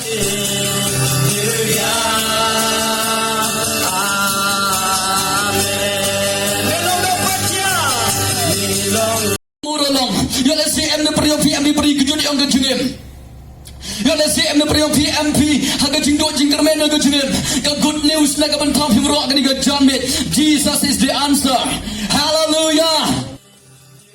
Muralong, yo let's see em the PMP beri kejut yang kejunim. Yo let's see em the PMP haga jingdo jingkermen yang kejunim. The good news nak kapan top hero kan iga jamit. Jesus is the answer. Hallelujah.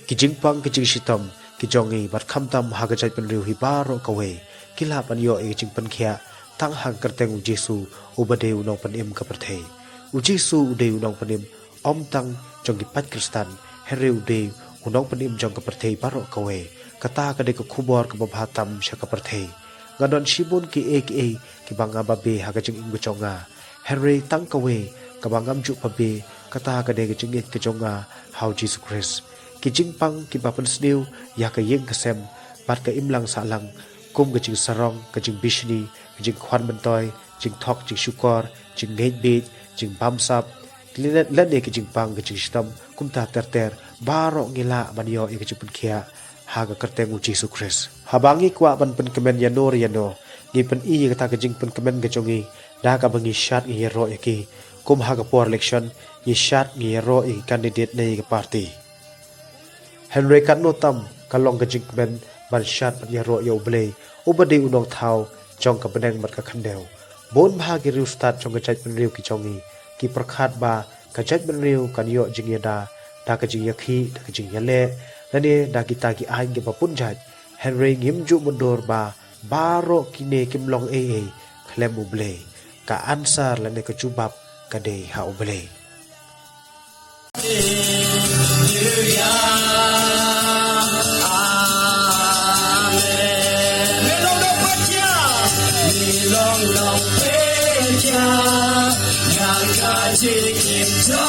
Kijingpang kijing sitam kijongi bat khamtam haga jai penriu hibaro kawe kila pan yo kijing pan khia tang hang kerteng u Jesu ubade unong panim ka perthei u Jesu ude unong panim om tang jongi pat Kristan here ude unong panim jong ka perthei baro kawe kata kade ko khubor ka babhatam sha ka perthei ngadon shibun ki ki banga babe haga jing ingu chonga here tang kawe ka bangam ju babe kata kade ka jing ke chonga how Jesus Christ kijing pang ki bapan sniu ya ka yeng kasem bat ka imlang salang kum ka jing sarong ka jing bishni jing khwan bentoy jing thok jing shukor jing ngej bit jing bamsap lan ne ki jing pang ka jing stam kum ta ter baro ngila banyo e ka jing khia ha ka kerteng u Jesus Christ habangi kwa ban pen kemen yano ngi pen i ka ta ka jing pen kemen ka jongi da ka bangi shat ngi ro ki kum ha ka por election ngi shat ngi ro i candidate nei ka party Henry Katnotam kalong ka jingmen ban shat ban yaro yo ble ubade unong thau jong ka beneng mat ka khandeu bon bhagi riu start jong ka chait ben riu ki jongi ki prakhat ba ka chait ben riu kan yo jingyada da ka jing yakhi da ka jing yale lane da kita ki ain ge bapun jat Henry ngim ju mundur ba baro kine kimlong khlem uble ka ansar lane ka jubab ka de ha uble Long peja yang kasih kita